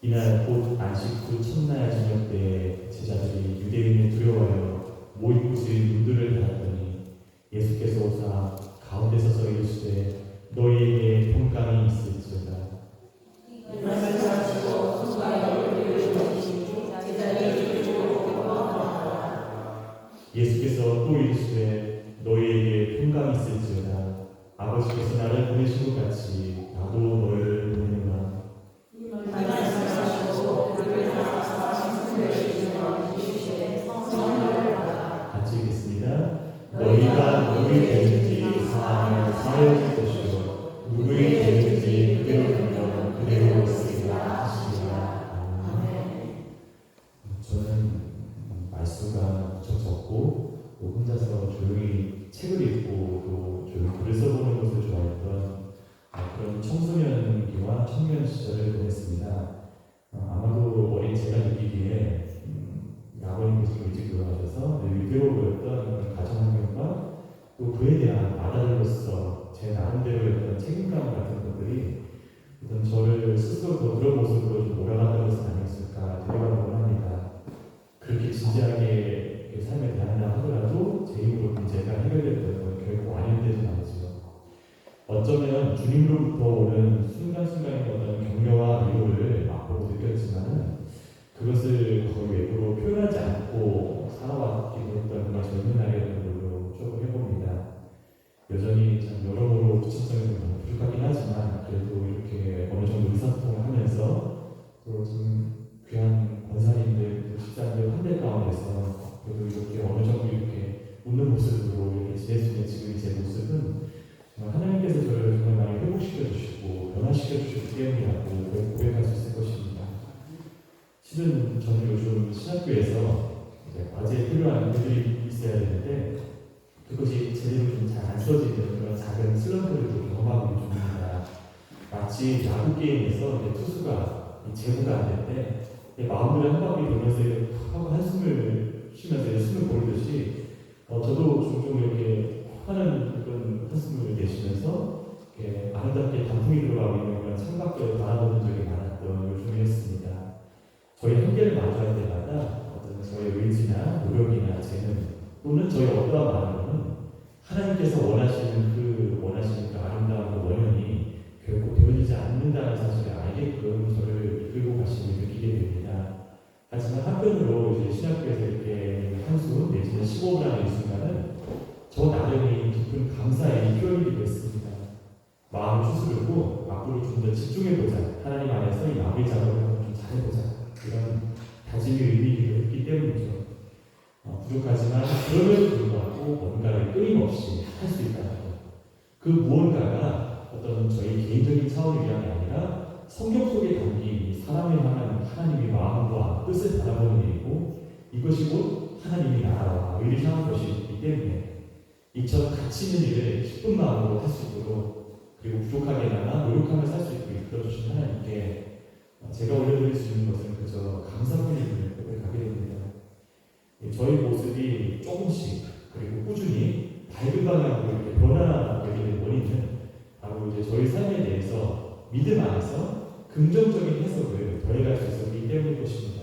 이날 곧 안식 후 첫날 저녁 때에 제자들이 유대인을 두려워하여 모인 곳의 문들을 닫았더니 예수께서 오사 가운데 서서 이르시되 너희에게 평강이 있을지어다. 예수께서 또 이르시되 너희에게 평강이 있을지어다. 아버지께서 나를 보내신 것 같이 나도 너희를 보내노라. 같이 읽겠습니다. 너희가 누구의 되는지 사함을 사여줄 것이요 누구의 되는지 그대로 되면 그대로 있으리라 하시리라. 저는 말수가 무척 적고 또 혼자서 조용히 책을 읽고 또 조용히 글을 써보는 것을 좋아했던 그런 청소년기와 청년 시절을 보냈습니다. 아마도 어린 제가 느끼기에 아버님께서 일찍 돌아가셔서 늘 위태로워 보였던 그런 가정 환경과 또 그에 대한 아들로서 제 나름대로의 어떤 책임감 같은 것들이 어떤 저를 스스로 더 그런 모습으로 좀 몰아가는 것은 아니었을까 되돌아보곤 합니다. 그렇게 진지하게 삶에 대한다 하더라도 제 힘으로 문제가 해결됐던 건 결코 아니었다지 않지요. 어쩌면 주님으로부터 오는 순간순간의 어떤 격려와 위로를 맛보고 느꼈지만은 그것을 거의 외부로 표현하지 않고 살아왔기도 했던 게 젊은 날이었던 걸로 추억을 해봅니다. 여전히 참 여러모로 구체성이 너무 부족하긴 하지만 그래도 이렇게 어느 정도 의사소통을 하면서 또 좀 귀한 권사님들, 집사님들 환대 가운데서 그래도 이렇게 어느 정도 이렇게 웃는 모습으로 이렇게 지낼 수 있는 지금 제 모습은 하나님께서 저를 정말 많이 회복시켜 주시고 변화시켜 주시기 때문이라고 고백할 수 있을 것입니다. 실은 저는 요즘 신학교에서 과제에 필요한 글들이 있어야 되는데 그것이 제대로 좀 잘 안 써지는 그런 작은 슬럼프를 경험하고 있습니다. 마치 야구 게임에서 투수가 제구가 안 될 때 마음을 한 바퀴 돌면서 하고 한숨을 쉬면서 숨을 고르듯이 저도 종종 이렇게 하는 그런 한숨을 내쉬면서 아름답게 단풍이 들어가고 있는 그런 창밖을 바라보는 적이 많았던 요즘이었습니다. 저희 한계를 마주할 때마다 어떤 저의 의지나 노력이나 재능 또는 저희 어떠한 마음으로는 하나님께서 원하시는 그 아름다운 원현이 결코 되어지지 않는다는 사실을 알게끔 저를 이끌고 가심을 느끼게 됩니다. 하지만 한편으로 이제 신학교에서 이렇게 한숨 내지는 15분 하는 이 순간은 저 나름의 깊은 감사의 표현이기도 했습니다. 마음을 추스르고 앞으로 좀 더 집중해보자. 하나님 안에서 이 마무리 작업을 좀 잘해보자. 이런 다짐의 의미이기도 했기 때문이죠. 부족하지만 그럼에도 불구하고 뭔가를 끊임없이 할 수 있다는 것. 그 무언가가 어떤 저희 개인적인 차원의 위함이 아니라 성경 속에 담긴 사람을 향한 하나님의 마음과 뜻을 바라보는 일이고 이것이 곧 하나님의 나라와 의를 향한 것이기 때문에 이처럼 가치 있는 일을 기쁜 마음으로 할 수 있도록 그리고 부족하게나마 노력하며 살 수 있도록 이끌어주신 하나님께 제가 올려드릴 수 있는 것은 그저 감사뿐임을 고백하게 됩니다. 저희 모습이 조금씩 그리고 꾸준히 밝은 방향으로 이렇게 변화되게 된 원인은 바로 이제 저희 삶에 대해서 믿음 안에서 긍정적인 해석을 더해갈 수 있었기 때문일 것입니다.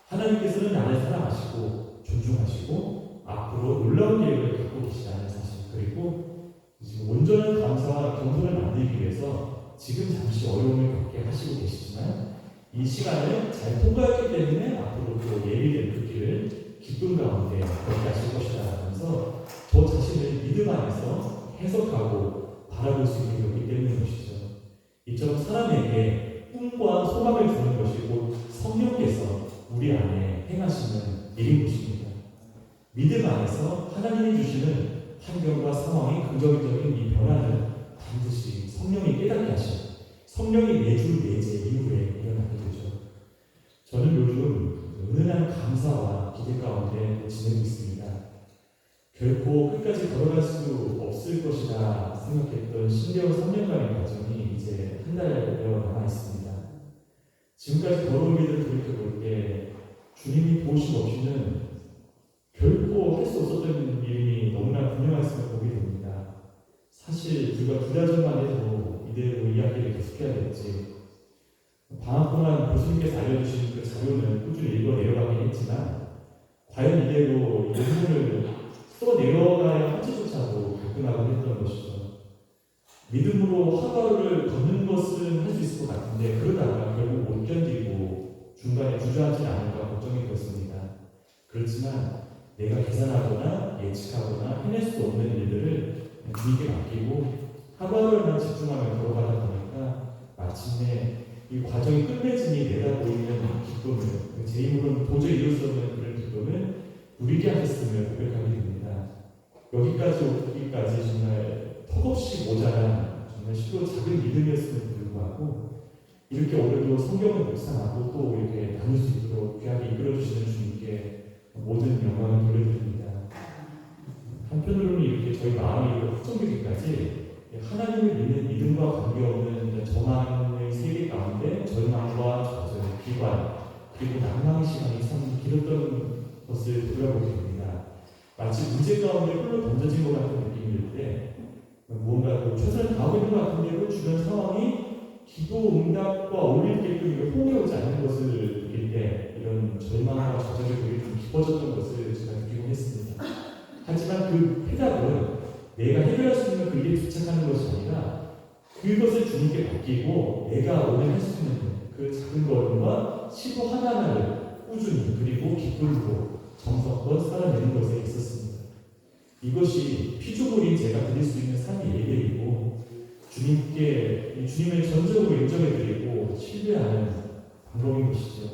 하나님께서는 나를 사랑하시고 존중하시고 앞으로 놀라운 계획을 갖고 계시다는 사실 그리고 지금 온전한 감사와 겸손을 만들기 위해서 지금 잠시 어려움을 겪게 하시고 계시지만 이 시간을 잘 통과했기 때문에 앞으로 또 예비된 그 길을 기쁨 가운데 걸어가실 것이다 하면서 저 자신을 믿음 안에서 해석하고 바라볼 수 있는 것이기 때문인 것이죠. 이처럼 사람에게 꿈과 소망을 주는 것이 곧 성령께서 우리 안에 행하시는 일인 것입니다. 믿음 안에서 하나님이 주시는 환경과 상황의 긍정적인 이 변화는 반드시 성령이 깨닫게 하시고 성령이 내주 내재 이후에 일어나게 되죠. 저는 요즘 은은한 감사와 기대 가운데 지내고 있습니다. 결코 끝까지 걸어갈 수 없을 것이다 생각했던 신대원 3년간의 과정이 이제 한 달여 남아 있습니다. 지금까지 걸어온 길을 돌이켜볼 때 주님이 도우심 없이는 결코 할 수 없었던 일이 너무나 분명했음을 보게 됩니다. 사실 불과 2달 전만 해도 이대로 이야기를 계속해야 됐지. 방학 동안 교수님께서 알려주신 그 자료는 꾸준히 읽어 내려가긴 했지만 과연 이대로 이 부분을 써 내려가야 할지조차도 가끔하고 했던 것이죠. 믿음으로 하루를 걷는 것은 할 수 있을 것 같은데 그러다가 결국 못 견디고 중간에 주저하지 않을까 걱정이 되었습니다. 그렇지만 내가 계산하거나 예측하거나 해낼 수 없는 일들을 주님께 맡기고 하루하루만 집중하며 걸어가다 보니까 마침내 이 과정이 끝맺음이 내다 보이는 기쁨을 제 힘으로는 도저히 이룰 수 없는 그런 기쁨을 누리게 하셨음을 고백하게 됩니다. 여기까지 오기까지 정말 턱없이 모자란 정말 실로 작은 믿음이었음에도 불구하고 이렇게 오늘도 성경을 묵상하고 또 이렇게 나눌 수 있도록 귀하게 이끌어주시는 주님께 모든 영광을 돌려드립니다. 한편으로는 이렇게 저희 마음이 확정되기까지 하나님을 믿는 믿음과 관계없는 저망의 세계 가운데 절망과 좌절, 비관 그리고 낭망의 시간이 참 길었던 것을 돌아보게 됩니다. 마치 문제 가운데 홀로 던져진 것 같은 느낌이 들 때 무언가 최선을 다하고 있는 것 같은데도 주변 상황이 기도 응답과 어울리게끔 홍해오지 않는 것을 느낄 때 이런 절망과 좌절의 굴이 좀 깊어졌던 것을 제가 느끼곤 했습니다. 하지만 그 해답은 내가 해결할 수 있는 그 일에 집착하는 것이 아니라 그것을 주님께 맡기고 내가 오늘 할 수 있는 그 작은 걸음과 시도 하나하나를 꾸준히 그리고 기쁨으로 정성껏 살아내는 것에 있었습니다. 이것이 피조물인 제가 드릴 수 있는 삶의 예배이고 주님께 주님을 전적으로 인정해드리고 신뢰하는 방법인 것이죠.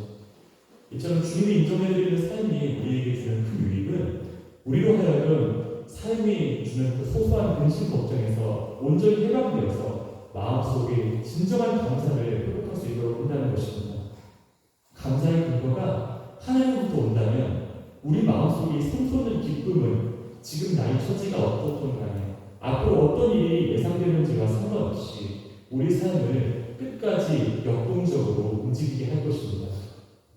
이처럼 주님이 인정해드리는 삶이 우리에게 주는 큰 유익은 우리로 하여금 삶이 주는 그 소소한 근심 걱정에서 온전히 해방되어서 마음속에 진정한 감사를 회복할 수 있도록 한다는 것입니다. 감사의 근거가 하나님부터 온다면 우리 마음속에 샘솟는 기쁨은 지금 나의 처지가 어떻든 간에 앞으로 어떤 일이 예상되는지와 상관없이 우리 삶을 끝까지 역동적으로 움직이게 할 것입니다.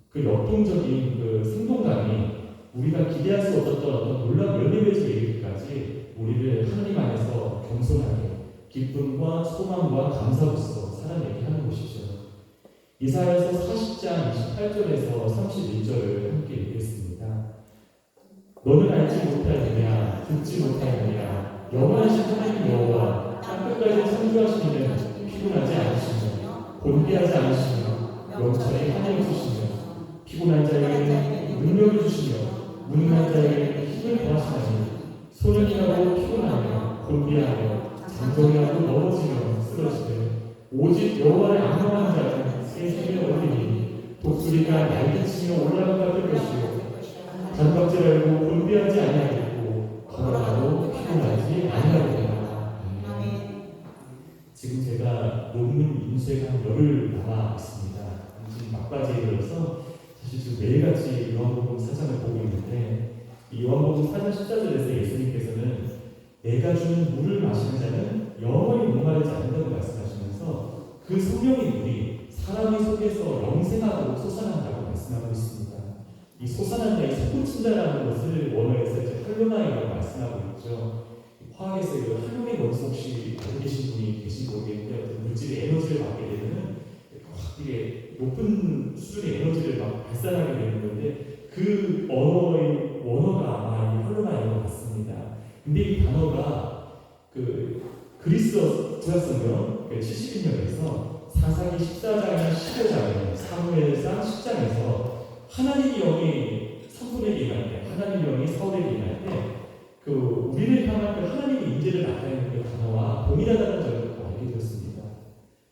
그 역동적인 그 생동감이 우리가 기대할 수 없었던 어떤 놀라운 열매맺음에 이르기까지 우리를 하나님 안에서 겸손하게 기쁨과 소망과 감사로서 살아내게 하는 것이죠. 이사야서 40장 28절에서 31절을 함께 읽겠습니다. 너는 알지 못하느냐 듣지 못하느냐 영원하신 하나님 여호와 땅끝까지 창조하시는 피곤하지 않으시며 곤비하지 않으시며 영천에 한이 없으시며 피곤한 자에게는 능력을 주시며 무능한 자에게 힘을 더하시나니 소년이라고 피곤하며 곤비하며 장정이라고 넘어지며 쓰러지되 오직 여호와를 악망하는 자는 새 힘을 얻으니 독수리가 날개치며 올라가다 될 것이요 단박질 알고 곤비하지 아니하겠고 걸어가도 피곤하지 아니하리라. 지금 제가 논문 인쇄가 한 열흘 남아 있습니다. 지금 막바지에 들어서 사실 지금 매일같이 요한복음 4장을 보고 있는데 이 요한복음 4장 14절에서 예수님께서는 내가 주는 물을 마시는 자는 영원히 목마르지 않는다고 말씀하시면서 그 성령의 물이 사람의 속에서 영생하고 솟아난다고 말씀하고 있습니다. 이 솟아난다, 이 솟구친다라는 것을 원어에서 이제 할로나이라고 말씀하고 있죠. 화학에서 이 할로나이 원소 혹시 알고 계신 분이 계신지 모르겠는데 어떤 물질의 에너지를 받게 되면 확 이게 높은 수준의 에너지를 막 발산하게 되는 건데 그 언어의 원어가 아마 이 할로나이인 것 같습니다. 근데 이 단어가 그 그리스어 구약성경 70인역에서 사사기 14장이나 15장에 사무엘상 10장에서 하나님의 영이 삼손에게 임할 때, 하나님의 영이 사울에게 임할 때, 그 우리를 향한 그 하나님의 인재를 나타내는 그 단어와 동일하다는 점을 알게 되었습니다.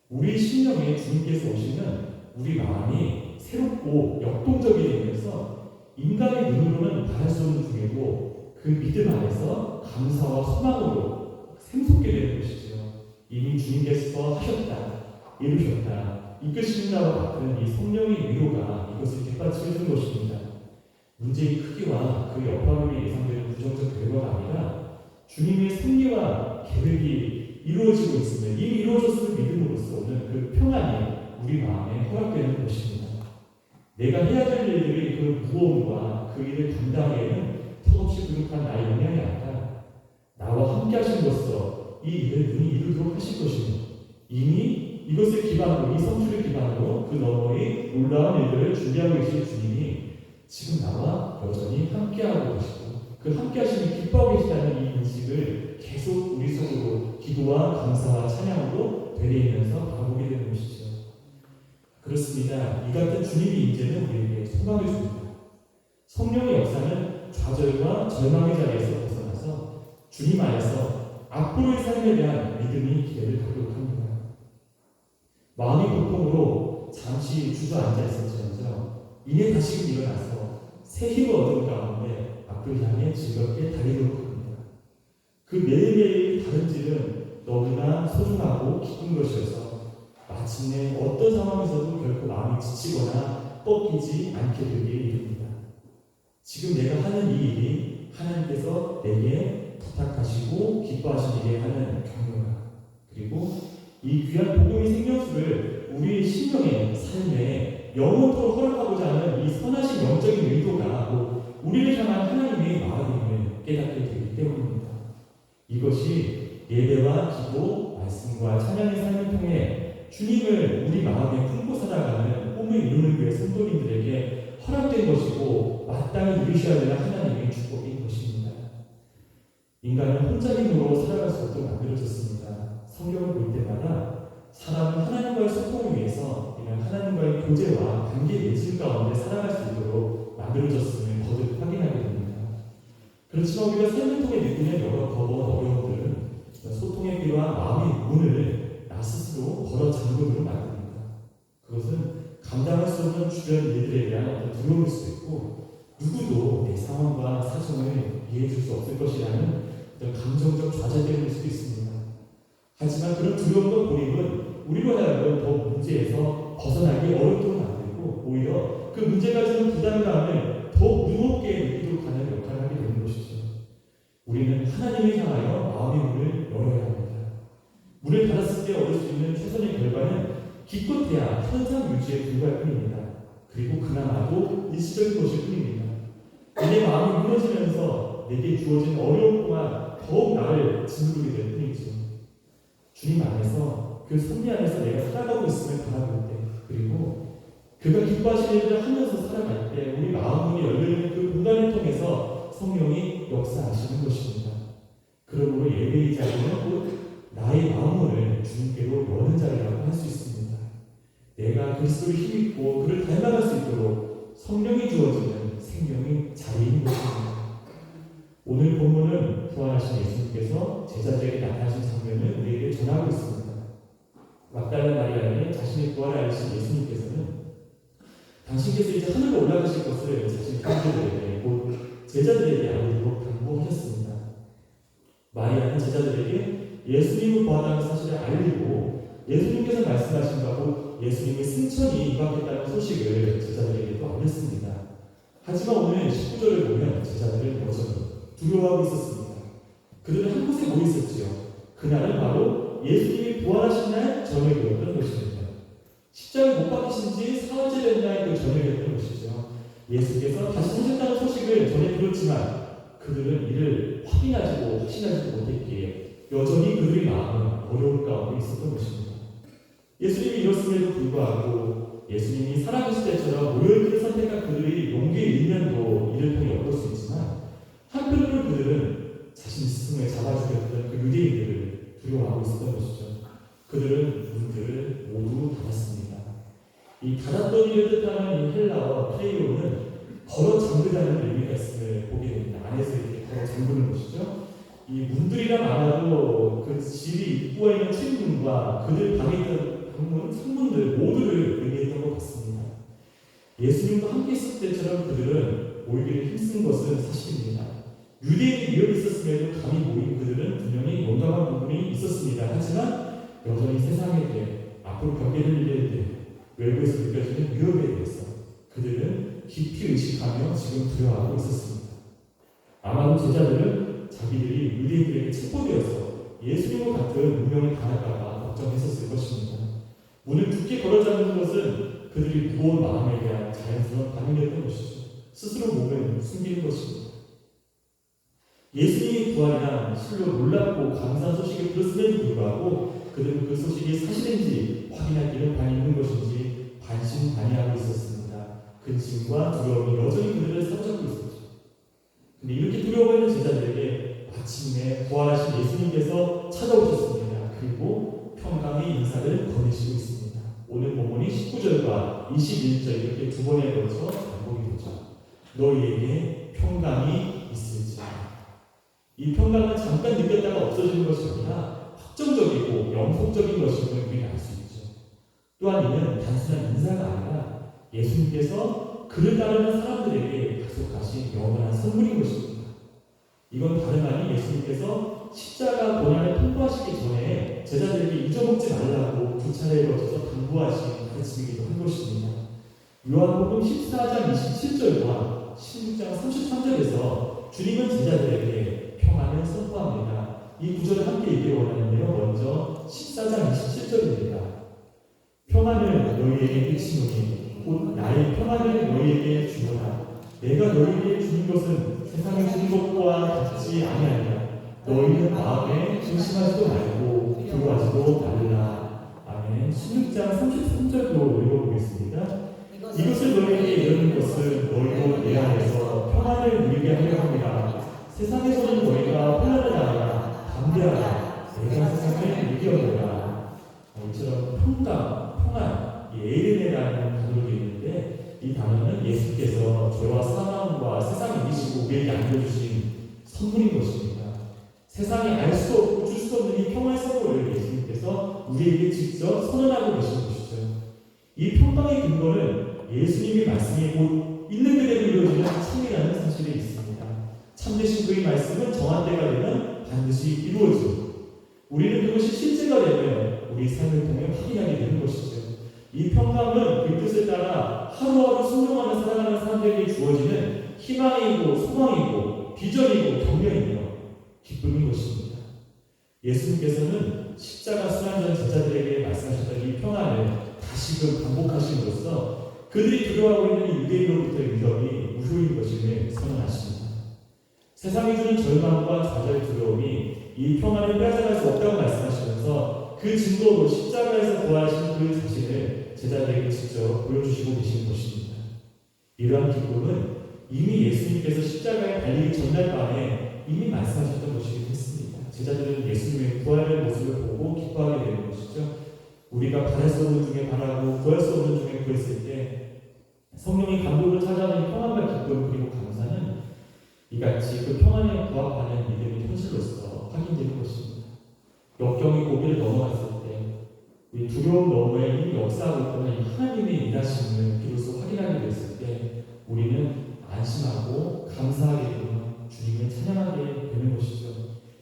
우리 심령에 주님께서 오시면 우리 마음이 새롭고 역동적이 되면서 인간의 눈으로는 바랄 수 없는 중에도 그 믿음 안에서 감사와 소망으로 샘솟게 되는 것이죠. 이미 주님께서 하셨다, 이루셨다, 이끄신다고 같은 이 성령의 위로가 이것을 뒷받침해 주는 것입니다. 문제의 크기와 그 여파로 예상되는 부정적 결과가 아니라 주님의 섭리와 계획이 이루어지고 있으면 이미 이루어졌음을 믿음으로써 오는 그 평안이 우리 마음에 허락되는 것입니다. 내가 해야 될 일들이 그 무거움과 그 일을 감당하기에는 턱없이 부족한 나의 영향이 아니라 나와 함께 하심으로써 이 일을 능히 이루도록 하실 것이며 이미 이것을 기반으로, 이 성취를 기반으로 그 너머의 놀라운 일들을 준비하고 계신 주님이 지금 나와 여전히 함께하고 계시고 그 함께하심이 기뻐하고 계시다는 이 인식을 계속 우리 속으로 기도와 감사와 찬양으로 되뇌이면서 바라보게 되는 것이죠. 그렇습니다. 이 같은 주님의 인재는 우리에게 소망을 줍니다. 성령의 역사는 좌절과 절망의 자리에서 벗어나서 주님 안에서 앞으로의 삶에 대한 믿음이 기회를 갖도록 합니다. 마음이 고통으로 잠시 주저앉아 있을지언정 이내 다시 일어나서 새 힘을 얻은 가운데 앞을 향해 즐겁게 달리도록 합니다. 그 매일매일 다른 질은 너무나 소중하고 기쁜 것이어서 마침내 어떤 상황에서도 결코 마음이 지치거나 꺾이지 않게 되기에 이릅니다. 지금 내가 하는 이 일이 하나님께서 내게 부탁하시고 기뻐하시기에 하는 경륜 그리고 이 귀한 복음의 생명수를 우리의 신령의 삶에 영원토록 허락하고자 하는 이 선하신 영적인 의도가 우리를 향한 하나님의 마음임을 깨닫게 되기 때문입니다. 이것이 예배와 기도, 말씀과 찬양의 삶을 통해 주님을 우리 마음에 품고 살아가는 꿈을 이루는 교회 성도님들에게 허락된 것이고 마땅히 누리셔야 되는 하나님의 축복인 것입니다. 인간은 혼자 힘으로 살아갈 수 없도록 만들어졌습니다. 성경을 볼 때마다 사람은 하나님과의 소통을 위해서 이런 하나님과의 교제와 관계 맺음 가운데 살아갈 수 있도록 만들어졌음을 거듭 확인하게 됩니다. 그렇지만 우리가 삶을 통해 느끼는 여러 거부와 어려움들은 소통에 필요한 마음의 문을 나 스스로 걸어 잠그도록 만듭니다. 그것은 감당할 수 없는 주변 일들에 대한 어떤 두려움일 수도 있고 누구도 내 상황과 사정을 이해해 줄 수 없을 것이라는 어떤 감정적 좌절 때문일 수도 있습니다. 하지만 그런 두려움과 고립은 우리로 하여금 더 문제에서 벗어나기 어렵도록 만들고 오히려 그 문제가 주는 부담감을 더 무겁게 느끼도록 하는 역할을 하게 되는 것이죠. 우리는 하나님을 향하여 마음의 문을 열어야 합니다. 문을 닫았을 때 얻을 수 있는 최선의 결과는 기껏해야 현상 유지에 불과할 뿐입니다. 그리고 그나마도 일시적인 것일 뿐입니다. 내 마음이 무너지면서 내게 주어진 어려움 동안 더욱 나를 짓누르게 될 뿐이죠. 주님 안에서 그 섭리 안에서 내가 살아가고 있음을 바라볼 때 그리고 그가 기뻐하시는 일을 하면서 살아갈 때 우리 마음문이 열려있는 그 공간을 통해서 성령이 역사하시는 것입니다. 그러므로 예배의 자리는 곧 나의 마음문을 주님께로 여는 자리라고 할 수 있습니다. 내가 그리스도를 힘입고 그를 닮아갈 수 있도록 성령이 주어지는 생명의 자리인 것입니다. 오늘 본문은 부활하신 예수님께서 제자들에게 나타나신 장면을 우리에게 전하고 있습니다. 막달라 마리아에게 자신의 부활을 알리신 예수님께서는 당신께서 이제 하늘로 올라가실 것을 자신 형제들에게 곧 제자들에게 알리도록 당부하셨습니다. 마리아는 제자들에게 예수님을 부활하는 사실을 알리고 예수님께서 말씀하신 바고 예수님의 승천이 임박했다는 소식을 제자들에게도 알렸습니다. 하지만 오늘 19절을 보면 제자들은 여전히 두려워하고 있었습니다. 그들은 한 곳에 모여 있었지요. 그날은 바로 예수님이 부활하신 날 저녁이었던 것입니다. 십자가에 못 박히신 지 사흘째 된 날 그 저녁이었던 것이죠. 예수께서 다시 사셨다는 소식을 전해 들었지만 그들은 이를 확인하지도 확신하지도 못했기에 여전히 그들의 마음은 어려울 가운데 있었던 것입니다. 예수님이 이렇음에도 불구하고 예수님이 살아계실 때처럼 모여있기를 선택한 그들의 용기의 일면도 이를 통해 얻을 수 있지만 한편으로 그들은 자신 스승을 잡아주겠던 그 유대인들을 두려워하고 있었던 것이죠. 그들은 문들을 모두 닫았습니다. 이 닫았던 이를 뜻하는 이 헬라어 플레이오는 걸어 잠그다는 의미가 있음을 보게 됩니다. 안에서 이렇게 걸어 잠그는 것이죠. 이 문들이라 말하도 그 집이 입구와 있는 침문과 그들 방에 있던 방문, 창문들 모두를 의미했던 것 같습니다. 예수님과 함께 있을 때처럼 그들은 모이기를 힘쓴 것은 사실입니다. 유대인이 위협이 있었음에도 감히 모인 그들은 분명히 용감한 부분이 있었습니다. 하지만 여전히 세상에게 앞으로 경계를 일을 때 외부에서 느껴지는 위협에 대해서 그들은 깊이 의식하며 지금 두려워하고 있었습니다. 아마도 제자들은 자기들이 유대인들에게 체포되어서 예수님과 같은 운명을 당할까봐 걱정했었을 것입니다. 문을 굳게 걸어잡는 것은 그들이 무거운 마음에 대한 자연스러운 반응이었던 것이죠. 스스로 몸을 숨기는 것입니다. 예수님이 부활이란 실로 놀랍고 감사한 소식을 들었음에도 불구하고 그들은 그 소식이 사실인지 확인할 길은 반이 있는 것인지 반신반의하고 있었습니다. 근심과 두려움이 여전히 그들을 사로잡고 있었죠. 근데 이렇게 두려워하는 제자들에게 마침내 부활하신 예수님께서 찾아오셨습니다. 그리고 평강의 인사를 건네시고 있습니다. 오늘 본문이 19절과 21절 이렇게 두 번에 걸쳐 반복이 되죠. 너희에게 평강이 있을지어다. 이 평강은 잠깐 느꼈다가 없어지는 것이 아니라 확정적이고 영속적인 것임을 우리는 알 수 있죠. 또한 이는 단순한 인사가 아니라 예수님께서 그를 따르는 사람들에게 약속하신 영원한 선물인 것입니다. 이건 다름 아닌 예수님께서 십자가 고난을 통과하시기 전에 제자들에게 잊어먹지 말라고 두 차례에 걸쳐서 당부하신 가르침이기도 한 것입니다. 요한복음 14장 27절과 16장 33절에서 주님은 제자들에게 평안을 선포합니다. 이 구절을 함께 읽기 원하는데요. 먼저 14장 27절입니다. 평안을 너희에게 끼치노니 곧 나의 평안을 너희에게 주노라. 내가 너희에게 주는 것은 세상에 주는 것과 같지 아니하니라. 너희는 마음에 근심하지도 말고 두려워하지도 말라. 아멘. 16장 33절도 읽어보겠습니다. 이것을 너희에게 이르는 것은 너희도 내 안에서 평안을 누리게 하려 함이라. 세상에서는 너희가 혼란을 당하라. 담대하라. 내가 세상을 이겨노라. 이처럼 평안, 에이르네라는 단어도 있는데 이 단어는 예수께서 죄와 사망과 세상을 이기시고 우리에게 안겨주신 선물인 것입니다. 세상에 알 수 없고 줄 수 없는 이 평화의 선물을 예수님께서 우리에게 직접 선언하고 계신 것이죠. 이 평강의 근거는 예수님의 말씀이 곧 있는 그대로 이루어지는 참이라는 사실에 있습니다. 참되신 그의 말씀은 정한 때가 되면 반드시 이루어지고 우리는 그것이 실제가 되면 우리 삶을 통해 확인하게 되는 것이죠. 이 평강은 그 뜻을 따라 하루하루 순종하며 살아가는 사람들에게 주어지는 희망이고 소망이고 비전이고 격려이며 기쁨인 것입니다. 예수님께서는 십자가 수난 전 제자들에게 말씀하셨던 이 평안을 다시금 반복하심으로써 그들이 두려워하고 있는 유대인으로부터의 위협이 무효인 것임을 선언하십니다. 세상이 주는 절망과 좌절 두려움이 이 평안을 빼앗아갈 수 없다고 말씀하시면서 그 증거로 십자가에서 부활하신 그 자신을 제자들에게 직접 보여주시고 계신 것입니다. 이러한 기쁨은 이미 예수님께서 십자가에 달리기 전날 밤에 이미 말씀하셨던 것이기도 했습니다. 제자들은 예수님의 부활의 모습을 보고 기뻐하게 되는 것이죠. 우리가 바랄 수 없는 중에 바라고 구할 수 없는 중에 구했을 때 성령이 감동을 찾아오는 평안과 기쁨 그리고 감사는 이같이 그 평안에 부합하는 믿음의 현실로서 확인되는 것입니다. 역경이 고비를 넘어갔을 때 우리 두려움 너머에 이미 역사하고 있던 이 하나님의 일하심을 비로소 확인하게 됐을 때 우리는 안심하고 감사하게 되며 주님을 찬양하게 되는 것이죠.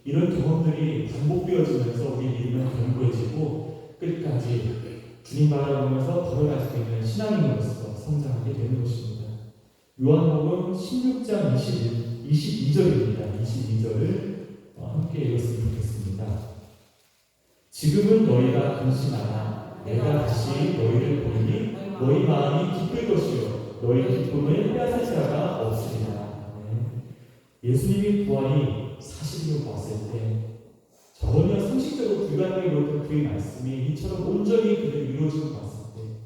이런 경험들이 반복되어지면서 우리 믿음은 견고해지고 끝까지 주님 바라보면서 걸어갈 수 있는 신앙인으로서 성장하게 되는 것입니다. 요한복음 16장 22절입니다. 22절을 함께 읽었으면 좋겠습니다. 지금은 너희가 근심하나 내가 다시 너희를 보니 너희 마음이 기쁠 것이요 너희 기쁨을 빼앗을 자가 없으리라. 예수님의 부활이 사실로 봤을 때 전혀 상식적으로 불가능해 보였던 그의 말씀이 이처럼 온전히 그대로 이루어지고 봤을 때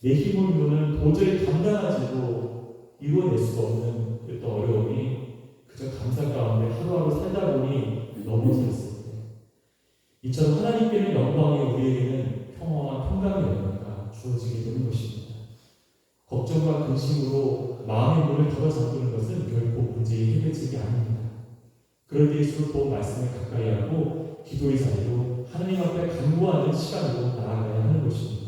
내 힘으로는 도저히 감당하지도 이루어낼 수가 없는 어떤 어려움이 그저 감사 가운데 하루하루 살다 보니 넘어져 있을 때 이처럼 하나님께는 영광이 우리에게는 평화와 평강의 영광이 주어지게 되는 것입니다. 걱정과 근심으로 마음의 문을 닫아 잠그는 것은 결코 문제의 해결책이 아닙니다. 그럴 때일수록 더 말씀을 가까이 하고 기도의 자리로 하나님 앞에 간구하는 시간으로 나아가야 하는 것입니다.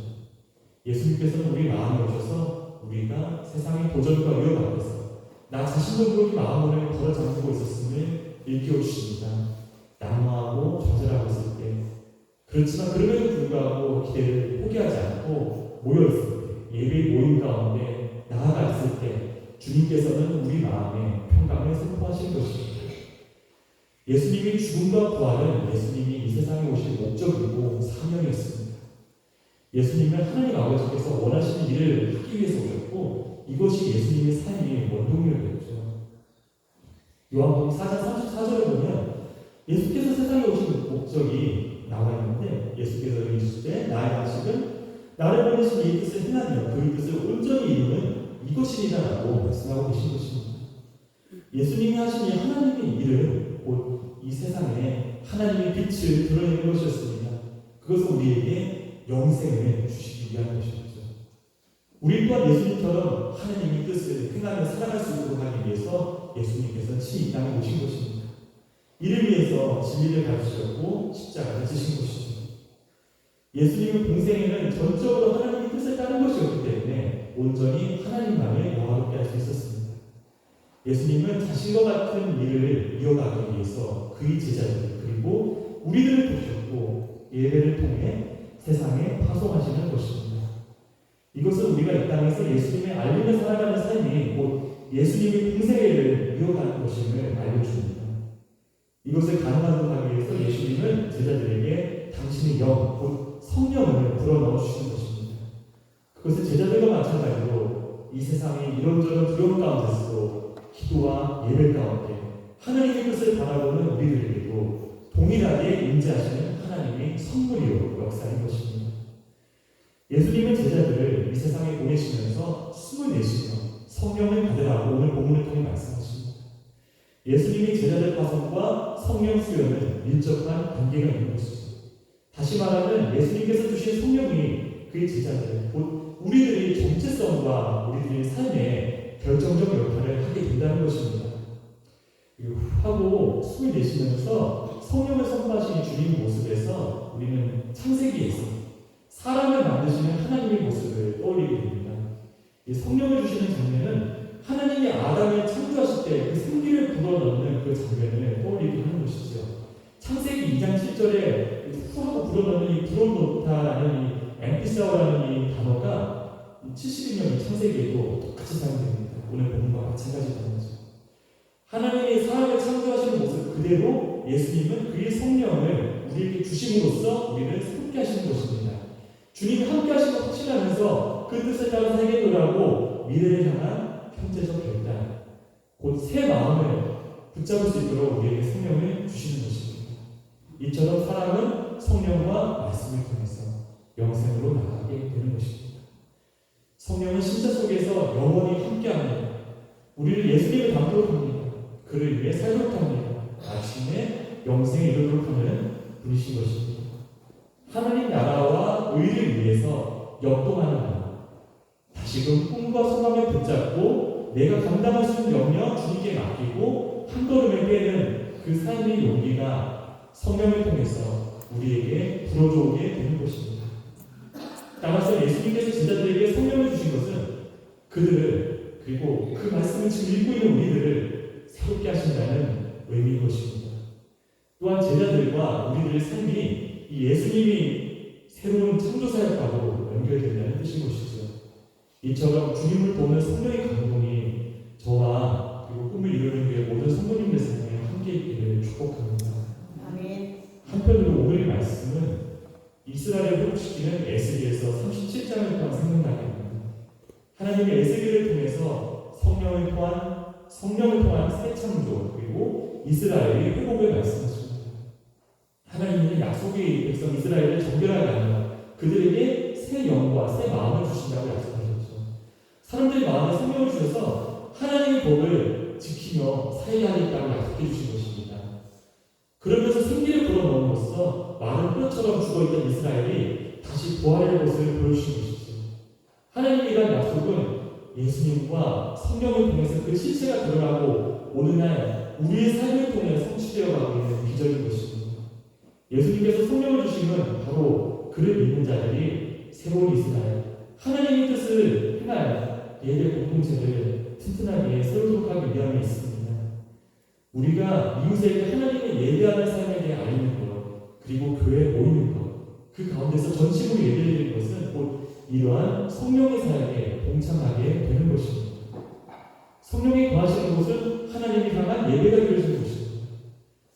예수님께서는 우리 마음에 오셔서 우리가 세상의 도전과 위협 앞에서 나 자신도 모르게 마음을 걸어 잠그고 있었음을 일깨워 주십니다. 낙망하고 좌절하고 있을 때 그렇지만 그럼에도 불구하고 기대를 포기하지 않고 모여있을 때 예배 모임 가운데 나아가 있을 때 주님께서는 우리 마음에 평강을 선포하신 것입니다. 예수님의 죽음과 부활은 예수님이 이 세상에 오실 목적이고 사명이었습니다. 예수님은 하나님 아버지께서 원하시는 일을 하기 위해서 오셨고 이것이 예수님의 삶의 원동력이었죠. 요한복음 4장 34절을 보면 예수께서 세상에 오신 목적이 나와 있는데 예수께서 이르실 때 나의 양식은 나를 보내신 이 뜻을 행하며 그 뜻을 온전히 이루는 것이니라라고 말씀하고 계신 것입니다. 예수님이 하신 이 하나님의 일은 곧 이 세상에 하나님의 빛을 드러내는 것이었습니다. 그것은 우리에게 영생을 주시기 위한 것이었죠. 우리 또한 예수님처럼 하나님의 뜻을 행하며 살아갈 수 있도록 하기 위해서 예수님께서 친히 이 땅에 오신 것입니다. 이를 위해서 진리를 가르치셨고 십자가를 지신 것이죠. 예수님의 공생애는 전적으로 하나님의 뜻을 따른 것이었기 때문에 온전히 하나님만을 영화롭게 할 수 있었습니다. 예수님은 자신과 같은 일을 이어가기 위해서 그의 제자들 그리고 우리들을 부르셨고 예배를 통해 세상에 파송하시는 것입니다. 이것은 우리가 이 땅에서 예수님의 알림을 살아가는 삶이 곧 예수님의 공생애를 이어가는 것임을 알려줍니다. 이것을 가능하도록 하기 위해서 예수님은 제자들에게 당신의 영, 곧 성령을 불어넣어 주시는 것입니다. 그것은 제자들과 마찬가지로 이 세상이 이런저런 두려움 가운데서도 기도와 예배 가운데 하나님의 뜻을 바라보는 우리들에게도 동일하게 임재하시는 하나님의 선물이요 역사인 것입니다. 예수님은 제자들을 이 세상에 보내시면서 숨을 내쉬며 성령을 받으라고 오늘 본문을 통해 말씀하십니다. 예수님이 제자들 파송과 성령 수여는 밀접한 관계가 있는 것이죠. 다시 말하면 예수님께서 주신 성령이 그의 제자들, 곧 우리들의 정체성과 우리들의 삶에 결정적 역할을 하게 된다는 것입니다. 하고 숨을 내쉬면서 성령을 선포하시는 주님 모습에서 우리는 창세기에서 사람을 만드시는 하나님의 모습을 떠올리게 됩니다. 이 성령을 주시는 장면은 하나님이 아담을 창조하실 때 그 생기를 불어넣는 그 장면을 떠올리게 하는 것이죠. 창세기 2장 7절에 후하고 불어넣는 이 불어넣다라는 이 엠피사오라는 이 단어가 70년 창세기에도 똑같이 사용됩니다. 오늘 본문과 마찬가지 단어죠. 하나님이 사람을 창조하시는 모습 그대로 예수님은 그의 성령을 우리에게 주심으로써 우리를 함께 하시는 것입니다. 주님이 함께 하시고 확신하면서 그 뜻을 따라 살게 되라고 미래를 향한 형제적 결단, 곧 새 마음을 붙잡을 수 있도록 우리에게 성령을 주시는 것입니다. 이처럼 사람은 성령과 말씀을 통해서 영생으로 나아가게 되는 것입니다. 성령은 신자 속에서 영원히 함께합니다. 우리를 예수님을 닮도록 합니다. 그를 위해 살도록 합니다. 마침내 영생에 이르도록 하는 분이신 것입니다. 하나님 나라와 의를 위해서 역동하는 하나, 다시금 꿈과 소망을 붙잡고 내가 감당할 수 있는 영역 주님께 맡기고 한 걸음을 빼는 그 삶의 용기가 성령을 통해서 우리에게 불어오게 되는 것입니다. 따라서 예수님께서 제자들에게 성령을 주신 것은 그들을 그리고 그 말씀을 지금 읽고 있는 우리들을 새롭게 하신다는 의미인 것입니다. 또한 제자들과 우리들의 삶이 이 예수님이 새로운 창조사역과도 연결된다는 뜻인 것이죠. 이처럼 주님을 보는 성령의 감동이 저와 그리고 꿈을 이루는 게 모든 성도님들 삶에 함께 있기를 축복합니다. 아멘. 한편으로 오늘의 말씀은 이스라엘을 회복시키는 에스겔서 37장을 통한 생각나게 합니다. 하나님의 에스겔을 통해서 성령을 통한 새 창조 그리고 이스라엘의 회복을 말씀하십니다. 하나님은 약속의 백성 이스라엘을 정결하게 하며 그들에게 새 영과 새 마음을 주신다고 약속하셨죠. 사람들의 마음에 성령을 주셔서 하나님의 법을 지키며 살아야겠다고 약속해 주신 것입니다. 그러면서 생기를 불어넣음으로써 마른 뼈처럼 죽어있던 이스라엘이 다시 부활의 것을 보여주신 것이죠. 하나님의 이러한 약속은 예수님과 성령을 통해서 그 실체가 드러나고 오늘날 우리의 삶을 통해 성취되어 가고 있는 비전인 것입니다. 예수님께서 성령을 주시면 바로 그를 믿는 자들이 새로운 이스라엘, 하나님의 뜻을 행할 예배 공동체를 튼튼하게 세우도록 하기 위함에 있습니다. 우리가 이웃에게 하나님의 예배하는 삶에 대해 알리는 것, 그리고 교회에 모이는 것, 그 가운데서 전심으로 예배드리는 것은 곧 이러한 성령의 사역에 동참하게 되는 것입니다. 성령이 거하시는 곳은 하나님이 향한 예배가 드려지는 곳입니다.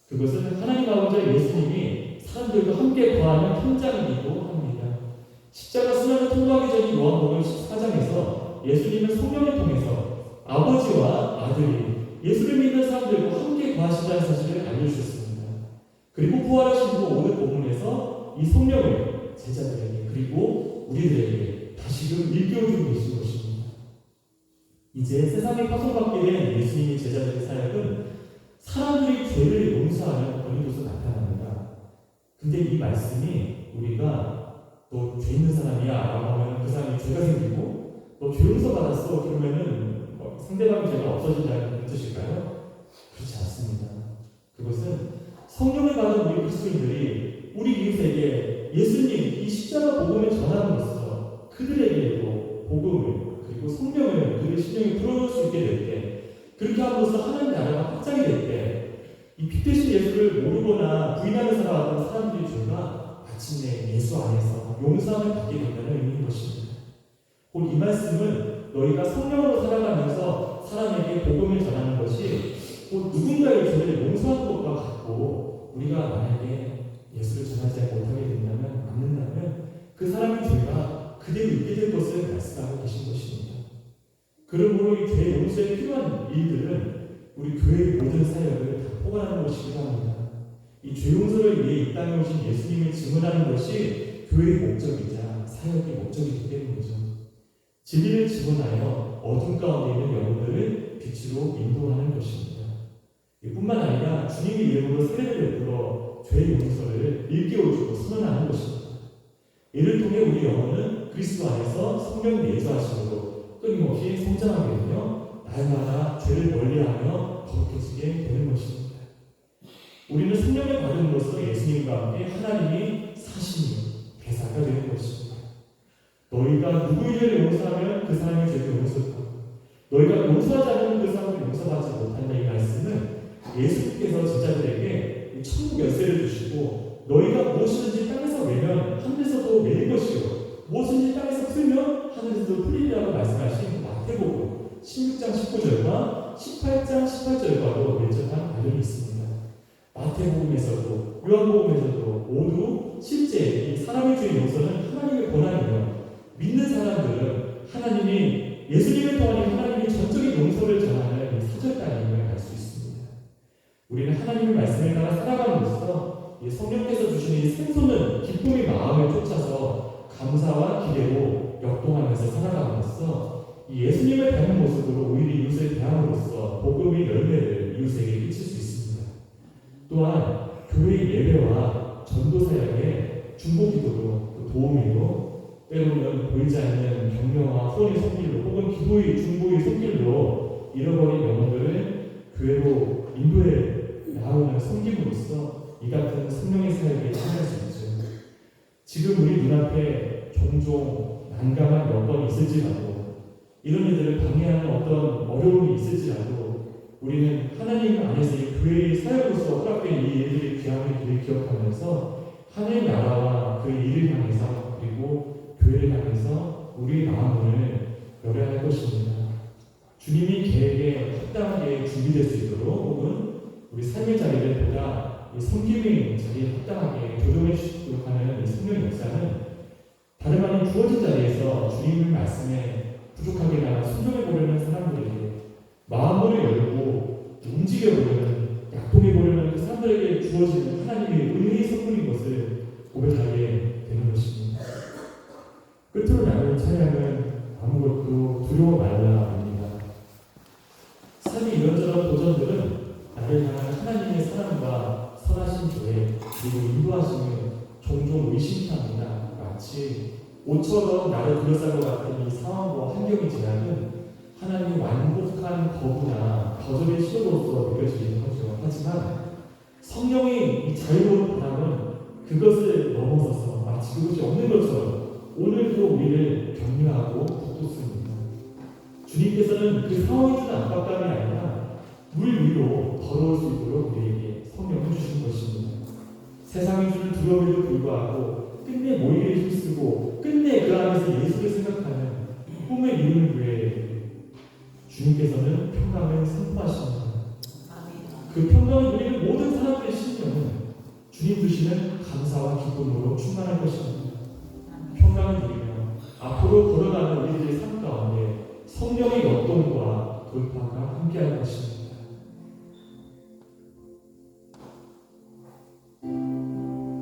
그것은 하나님 아버지 예수님이 사람들과 함께 거하는 현장이기도 합니다. 십자가 순환을 통과하기 전인 요한복음 14장에서 예수님은 성령을 통해서 아버지와 아들이 예수를 믿는 사람들과 함께 거하신다는 사실을 알려주셨습니다. 그리고 부활하신 후 오늘 본문에서 이 성령을 제자들에게 그리고 우리들에게 다시금 일깨워주고 계신 것입니다. 이제 세상에 파송받게 된 예수님의 제자들의 사역은 사람들이 죄를 용서하는 권위로서 나타납니다. 근데 이 말씀이 우리가 너 죄 있는 사람이야 라고 하면 그 사람이 죄가 생기고 너 죄 용서 받았어 그러면은 상대방의 죄가 없어진다는 뜻일까요? 그렇지 않습니다. 그것은 성령을 받은 우리 그리스도인들이 우리 이웃에게 예수님 이 십자가 복음을 전함으로써 그들에게도 복음을 그리고 성령을 그들의 심령에 불어넣을 수 있게 될 때, 그렇게 함으로써 하나님 나라가 확장이 될 때 이 피 대신 예수를 모르거나 부인하며 살아왔던 사람들의 죄가 마침내 예수 안에서 용서함을 받게 된다는 의미인 것입니다. 곧 이 말씀은 너희가 성령으로 살아가면서 사람에게 복음을 전하는 것이 곧 누군가의 죄를 용서하는 것과 같고, 우리가 만약에 예수를 전하지 못하게 된다면, 않는다면 그 사람의 죄가 그대로 있게 될 것을 말씀하고 계신 것입니다. 그러므로 이 죄 용서에 필요한 일들은 우리 교회의 모든 사역을 다 포괄하는 것이기도 합니다. 이 죄 용서를 위해 이 땅에 오신 예수님을 증언하는 것이 교회의 목적이자 사역의 목적이기 때문이죠. 진리를 증언하여 어둠 가운데 있는 영혼들을 빛으로 인도하는 것입니다. 뿐만 아니라 주님의 이름으로 세례를 베풀어 죄 용서를 일깨워주고 선언하는 것입니다. 이를 통해 우리 영혼은 그리스도 안에서 성령 내주하심으로 끊임없이 성장하게 되며 날마다 죄를 멀리하며 거룩해지게 되는 것입니다. 우리는 성령의 받음으로써 예수님과 함께 하나님이 사시는 대사가 되는 것입니다. 너희가 누구의 죄를 용서하면 그 사람의 죄를 용서하고 너희가 용서하지 않으면 그 사람을 용서받지 못한다. 이 말씀은 예수님께서 제자들에게 천국 열쇠를 주시고 너희가 무엇이든지 땅에서 매면 하늘에서도 매일 것이요 무엇이든지 땅에서 풀면 하늘에서도 풀리리라고 말씀하신 마태복음 16장 19절과 18장 18절과도 밀접한 관련이 있습니다. 마태복음에서도 요한복음에서도 모두 실제 이 사람의 죄의 용서는 하나님의 권한이며 믿는 사람들은 하나님이 예수님을 통한 하나님의 전적인 용서를 전하는 사절단임을 알 수 있습니다. 우리는 하나님의 말씀을 따라 살아감으로써 성령께서 주시는 이 생소는 기쁨의 마음을 쫓아서 감사와 기대로 역동하면서 살아감으로써 이 예수님을 닮은 모습으로 오히려 이웃을 대함으로써 복음의 열매를 이웃에게 끼칠 수 있습니다. 또한 교회의 예배와 전도 사역의 중보기도로 도우미로 때로는 보이지 않는 격려와 후원의 손길로 혹은 기도의 중보의 손길로 잃어버린 영혼들을 교회로 인도해 나오는 섬김으로써 이 같은 성령의 사역에 참여할 수 있죠. 지금 우리 눈앞에 종종 난감한 여건이 있을지라도 이런 일들을 방해하는 어떤 어려움이 있을지라도 우리는 하나님 안에서 이 교회의 사역으로서 허락된 이 일들의 귀함을 기억하면서 하나님 나라와 그 일을 향해서 그리고 교회를 향해서 우리의 마음을 열어야 할 것입니다. 주님이 계획에 합당하게 준비될 수 있도록 혹은 우리 삶의 자리를 보다 섬김의 자리에 합당하게 조정해 주시도록 하는 이 성령의 역사는 다름 아닌 주어진 자리에서 주님의 말씀에 부족하게 나가 순종해 보려는 사람들에게 마음을 열고 움직여 보려는 약동해 보려는 그 사람들에게 주어지는 하나님의 은혜의 선물인 것을 고백하게 되는 것입니다. 끝으로 나누는 찬양은 아무것도 두려워 말라입니다. 삶의 이런저런 도전들은 나를 향한 하나님의 사랑과 선하신 조회 그리고 인도하심을 종종 의심합니다. 마치 옷처럼 나를 둘러싼 것 같은 이 상황과 환경의 제약은 하나님의 완곡한 거부나 거절의 시도로서 느껴지긴 하죠. 하지만 성령의 이 자유로운 바람은 그것을 넘어서서 마치 그것이 없는 것처럼 오늘도 우리를 격려하고 북돋습니다. 주님께서는 그 상황이 주는 압박감이 아니라 물 위로 걸어올 수 있도록 우리에게 성령을 주신 것입니다. 세상이 주는 두려움에도 불구하고 끝내 모이를 힘쓰고 끝내 그 안에서 예수를 생각하는 꿈을 이루는 후에 주님께서는 평강을 선포하십니다. 그 평강을 누리는 모든 사람들의 심령은 주님 주시는 감사와 기쁨으로 충만할 것입니다. 평강을 누리며 앞으로 걸어가